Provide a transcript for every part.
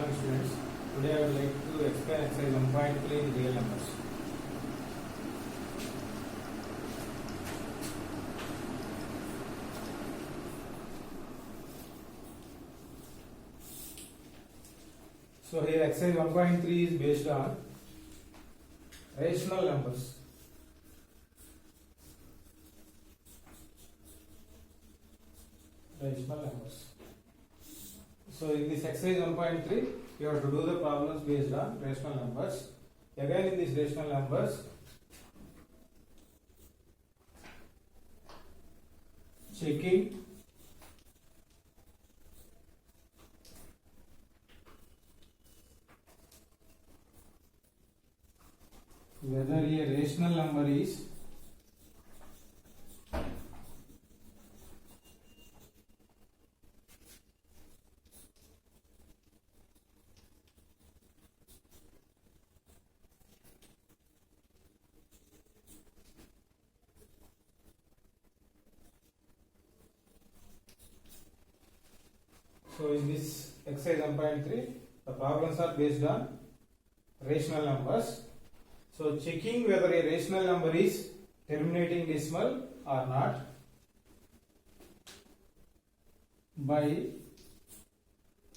morning students. Today I would like to explain exercise 1.3 in real numbers. So here exercise 1.3 is based on rational numbers. Rational numbers. So in this exercise 1.3, you have to do the problems based on rational numbers. Again in these rational numbers, checking whether a rational number is so in this exercise 1.3, the problems are based on rational numbers. So checking whether a rational number is terminating decimal or not by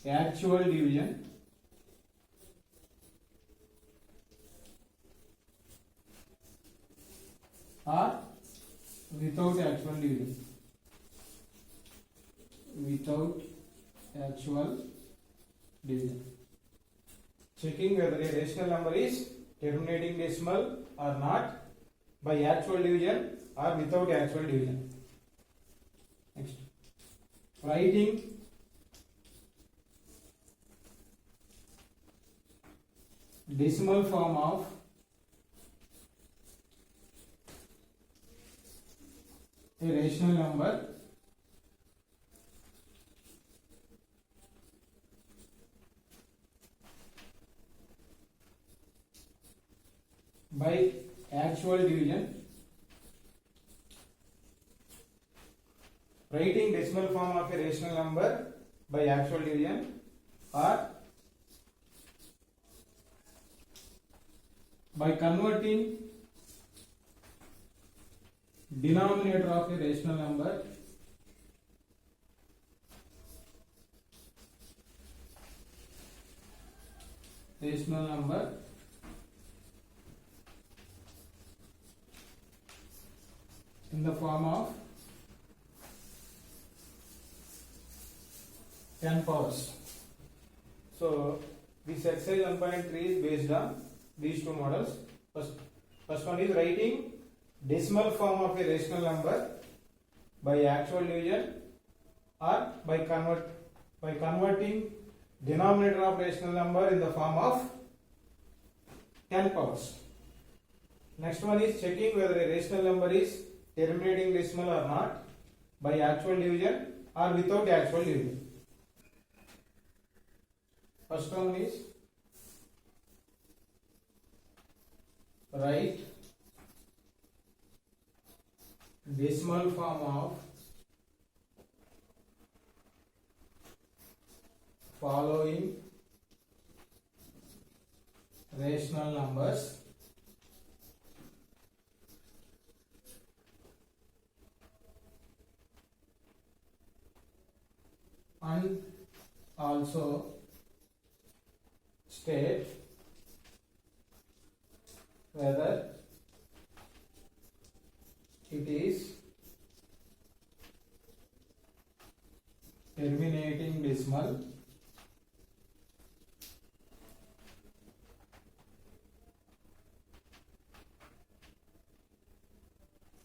actual division or without actual division. Without actual division. Checking whether a rational number is terminating decimal or not by actual division or without actual division. Next, writing decimal form of a rational number by actual division. Writing decimal form of a rational number by actual division or by converting denominator of a rational number in the form of 10 powers. So this exercise 1.3 is based on these two models. First one is writing decimal form of a rational number by actual division or by converting denominator of rational number in the form of 10 powers. Next one is checking whether a rational number is terminating decimal or not by actual division or without actual division. First one is write decimal form of following rational numbers and also state whether it is terminating decimal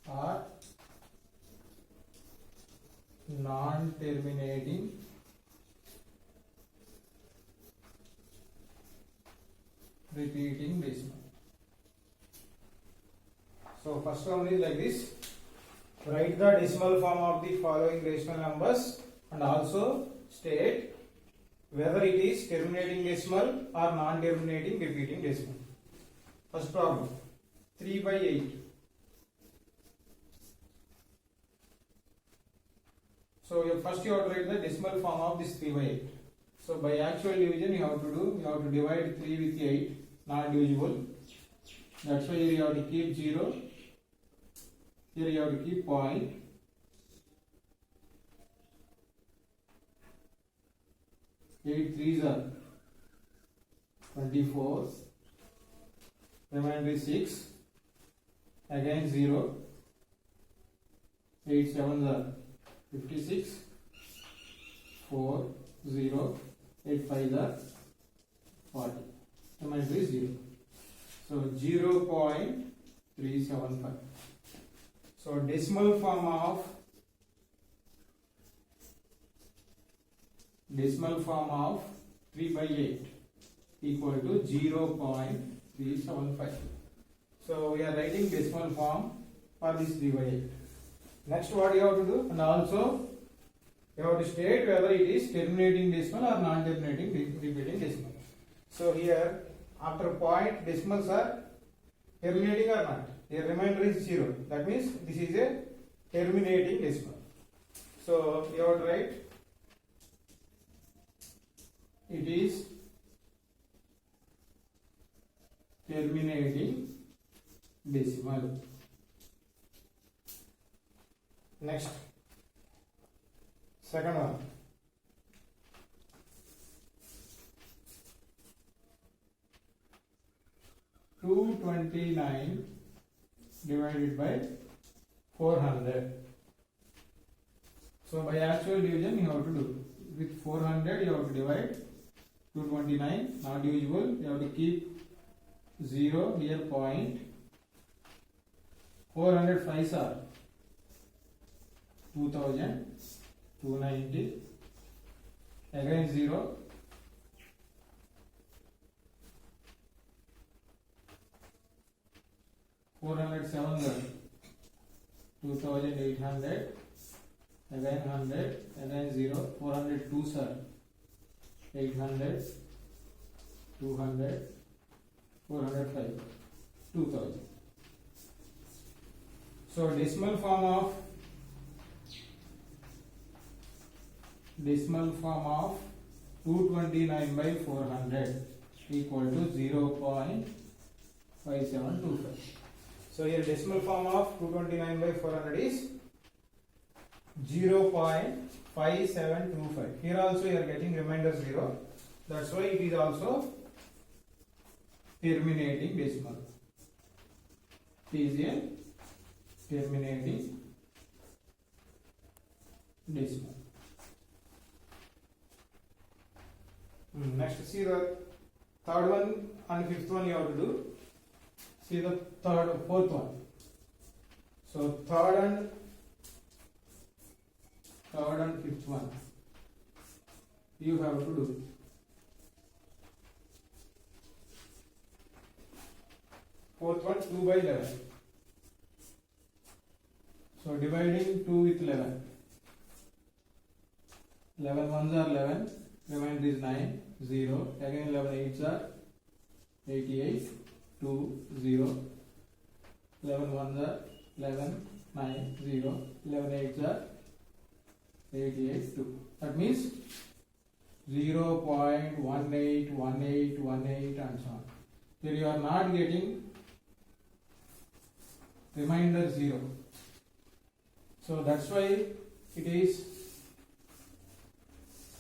or non-terminating repeating decimal. So first one is like this: write the decimal form of the following rational numbers and also state whether it is terminating decimal or non-terminating repeating decimal. First problem, 3 by 8. So first you have to write the decimal form of this 3 by 8. So by actual division you have to divide 3 with 8, not divisible. That's why here you have to keep 0. Here you have to keep point. Eight threes are 24. Remainder is 6. Again 0. 8 sevens are 56. 4 0. 8 fives are 40. Remainder is 0. So 0.375. So decimal form of 3 by 8 equal to 0.375. So we are writing decimal form for this 3 by 8. Next, what you have to do, and also you have to state whether it is terminating decimal or non-terminating repeating decimal. So here, after point, decimals are terminating or not. Here remainder is 0. That means this is a terminating decimal. So you have to write it is terminating decimal. Next, second one. $229 divided by 400. So by actual division you have to do. With 400 you have to divide 229, not divisible. You have to keep 0 here point. 400 5s are 2000, 290. Again 0. 407 are 2800. Again 100. Again 0. 402 are 800. 200. 405. 2000. So decimal form of 229 by 400 equal to 0.5725. So here decimal form of 229 by 400 is 0.5725. Here also you are getting remainder 0. That's why it is also terminating decimal. It is a terminating decimal. Next, see the third one and fifth one you have to do. See the fourth one. So third and fifth one you have to do. Fourth one 2 by 11. So dividing 2 with 11. 11 ones are 11. Remainder is 9, 0. Again 11 8s are 88, 2, 0. 11 ones are 11, 9, 0. 11 8s are 88, 2. That means 0.181818 and so on. Here you are not getting remainder 0. So that's why it is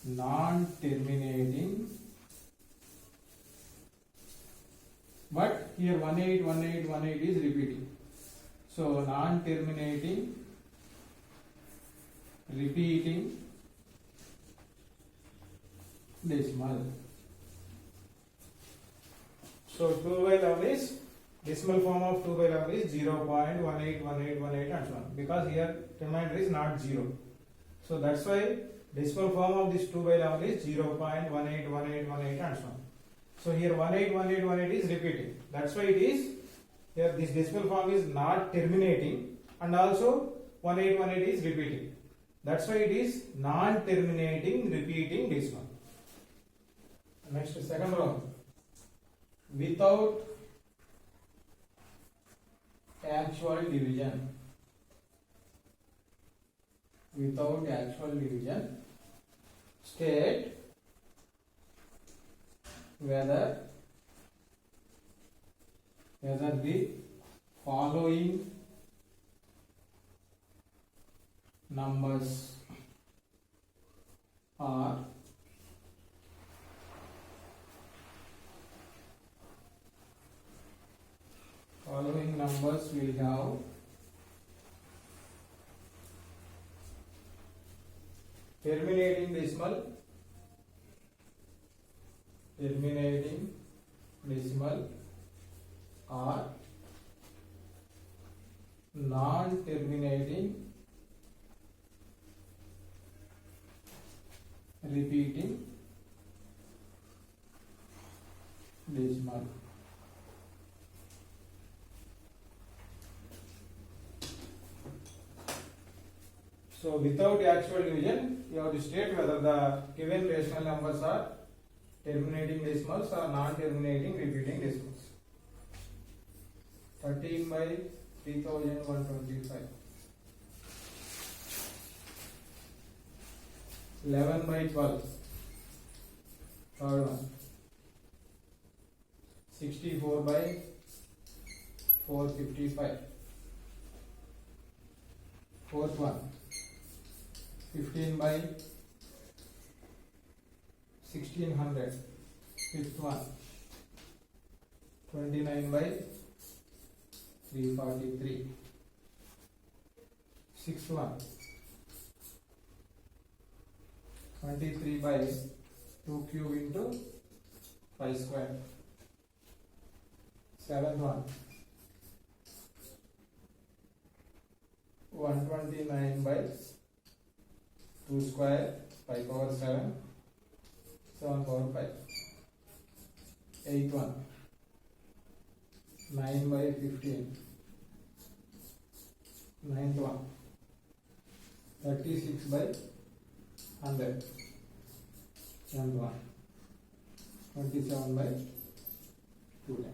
non-terminating, but here 181818 is repeating. So non-terminating, repeating decimal. So 2 by 11 is decimal form of 2 by 11 is 0.181818 and so on, because here remainder is not 0. So that's why decimal form of this 2 by 11 is 0.181818 and so on. So here 181818 is repeating. That's why it is here this decimal form is not terminating, and also 1818 is repeating. That's why it is non-terminating repeating decimal. Next, second row. Without actual division. Without actual division, state whether the following numbers are following numbers we have terminating decimal or non-terminating repeating decimal. So without actual division, you have to state whether the given rational numbers are terminating decimals or non-terminating repeating decimals. 13 by 3125. 11 by 12. Third one. 64 by 455. Fourth one. 15 by 1600. Fifth one. 29 by 343. Sixth one. 23 by 2 cube into 5 square. Seventh one. 129 by 2 square, 5 power 7, 7 power 5. Eighth one. 9 by 15. Ninth one. 36 by 100. Tenth one. 27 by 210.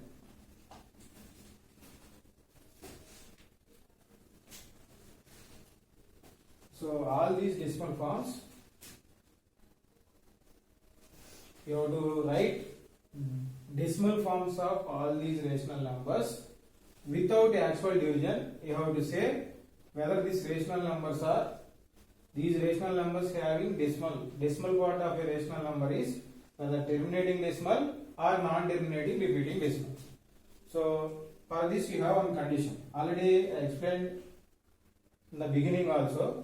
So all these decimal forms you have to write decimal forms of all these rational numbers without actual division. You have to say whether these rational numbers are these rational numbers having decimal part of a rational number is whether terminating decimal or non-terminating repeating decimal. So for this you have one condition. Already I explained in the beginning also.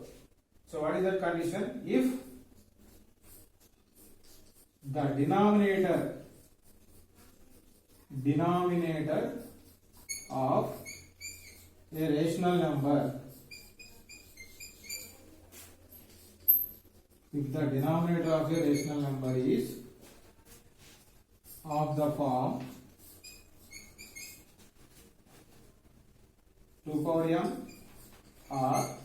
So what is that condition? If the denominator of a rational number, if the denominator of a rational number is of the form 2 power m or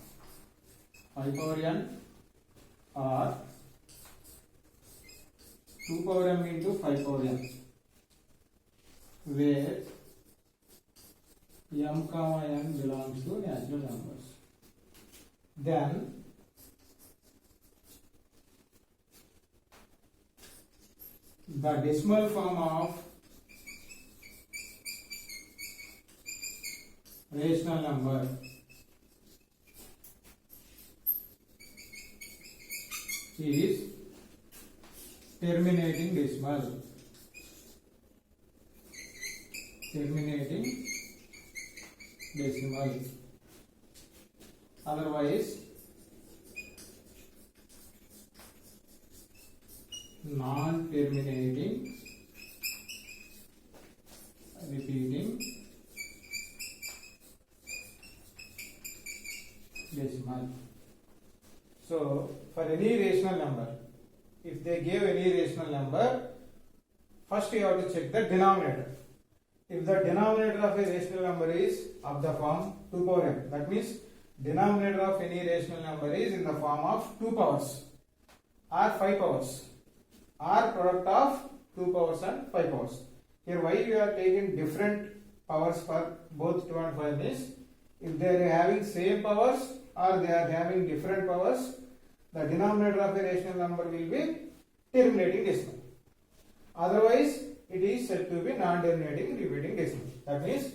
5 power n or 2 power m into 5 power n, where m comma n belongs to natural numbers, then the decimal form of rational number is terminating decimal. Otherwise non-terminating repeating decimal. So for any rational number, if they give any rational number, first you have to check the denominator. If the denominator of a rational number is of the form 2 power m, that means denominator of any rational number is in the form of 2 powers or 5 powers or product of 2 powers and 5 powers. Here why we are taking different powers for both 2 and 5 is, if they are having same powers or they are having different powers, the denominator of a rational number will be terminating decimal. Otherwise, it is said to be non-terminating repeating decimal. That means,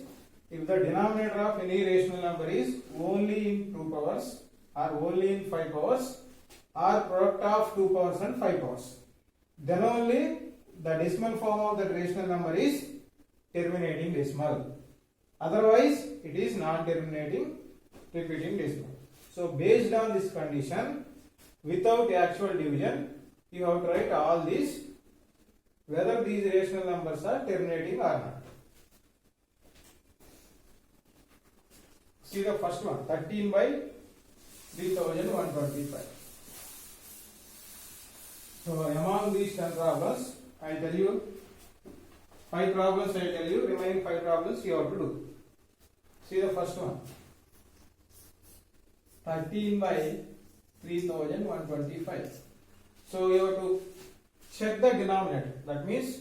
if the denominator of any rational number is only in 2 powers or only in 5 powers or product of 2 powers and 5 powers, then only the decimal form of that rational number is terminating decimal. Otherwise, it is non-terminating repeating decimal. So, based on this condition, without actual division, you have to write all these, whether these rational numbers are terminating or not. See the first one, 13 by 3125. So, among these 10 problems, I tell you 5 problems, I tell you, remaining 5 problems you have to do. See the first one, 13 by 3125. So you have to check the denominator. That means,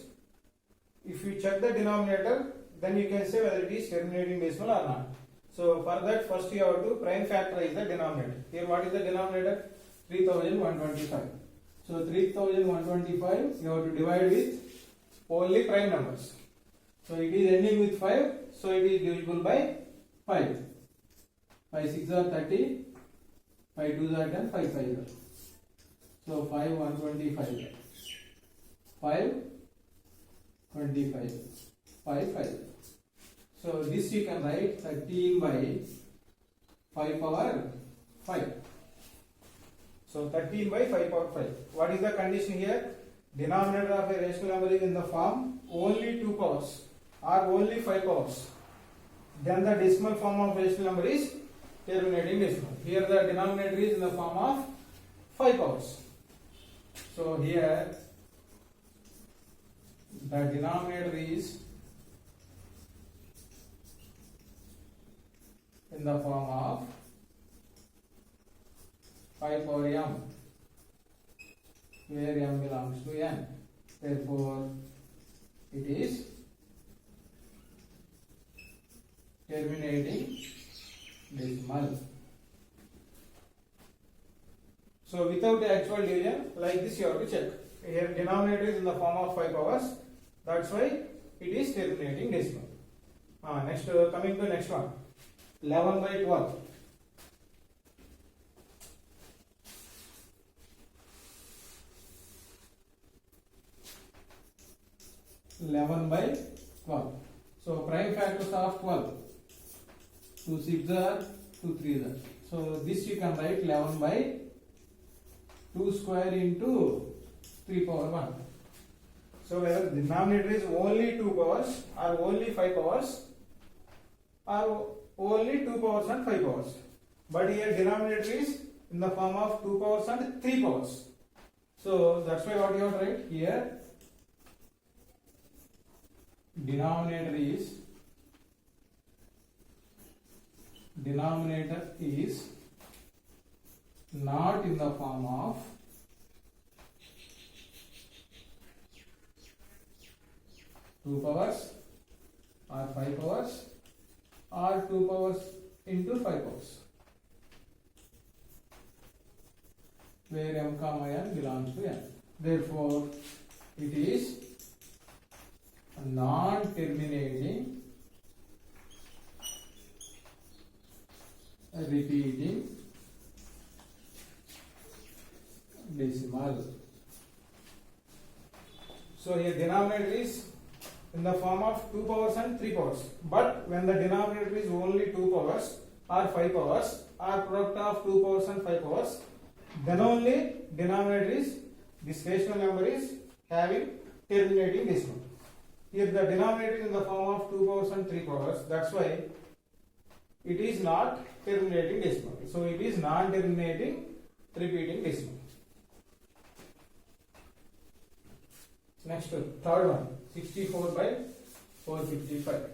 if you check the denominator, then you can say whether it is terminating decimal or not. So for that, first you have to prime factorize the denominator. Here what is the denominator? 3125. So 3125 you have to divide with only prime numbers. So it is ending with 5, so it is divisible by 5. 5 6 are 30, 5 2 are 10, 5 5 are. So 5 125, 5 25, 5 5. So this you can write 13 by 5 power 5. So 13 by 5 power 5. What is the condition here? Denominator of a rational number is in the form only 2 powers or only 5 powers. Then the decimal form of rational number is terminating decimal. Here the denominator is in the form of 5 powers. So here the denominator is in the form of 5 power m, where m belongs to n. Therefore, it is terminating decimal. So, without the actual division, like this you have to check. Here denominator is in the form of 5 powers. That's why it is terminating decimal. Next, coming to next one, 11 by 12. 11 by 12. So prime factors of 12. 2 6 are, 2 3 are. So this you can write 11 by 2 square into 3 power 1. So whether the denominator is only 2 powers or only 5 powers or only 2 powers and 5 powers. But here denominator is in the form of 2 powers and 3 powers. So that's why what you have to write here, denominator is not in the form of 2 powers or 5 powers or 2 powers into 5 powers, where m comma n belongs to n. Therefore, it is a non-terminating repeating decimal. So here denominator is in the form of 2 powers and 3 powers. But when the denominator is only 2 powers or 5 powers or product of 2 powers and 5 powers, then only denominator is, this rational number is having terminating decimal. Here the denominator is in the form of 2 powers and 3 powers. That's why it is not terminating decimal. So it is non-terminating repeating decimal. Next, third one, 64 by 455.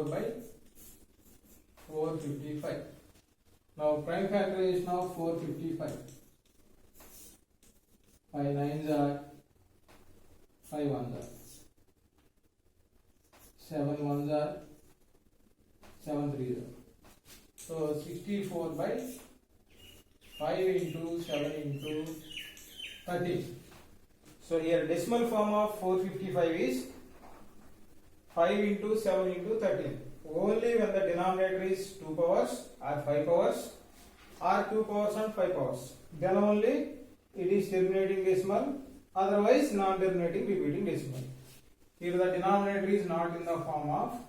By 455. Now prime factorization of 455. 5 9s are 5 1s are 7 1s are 7 3s are. So 64 by 5 into 7 into 13. So here decimal form of 455 is 5 into 7 into 13. Only when the denominator is 2 powers or 5 powers or 2 powers and 5 powers. Then only it is terminating decimal, otherwise non-terminating repeating decimal. Here the denominator is not in the form of,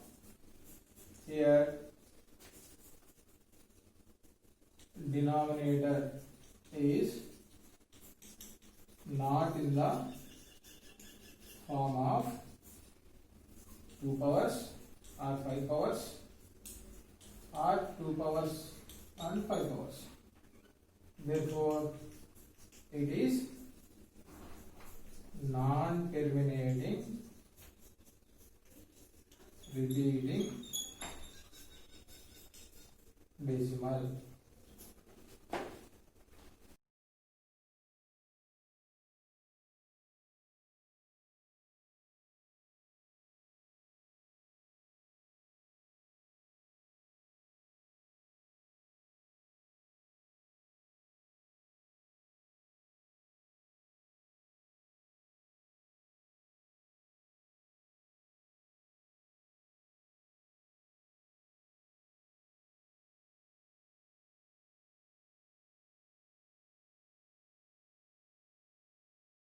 here denominator is not in the form of 2 powers or 5 powers or 2 powers and 5 powers. Therefore, it is non-terminating repeating decimal.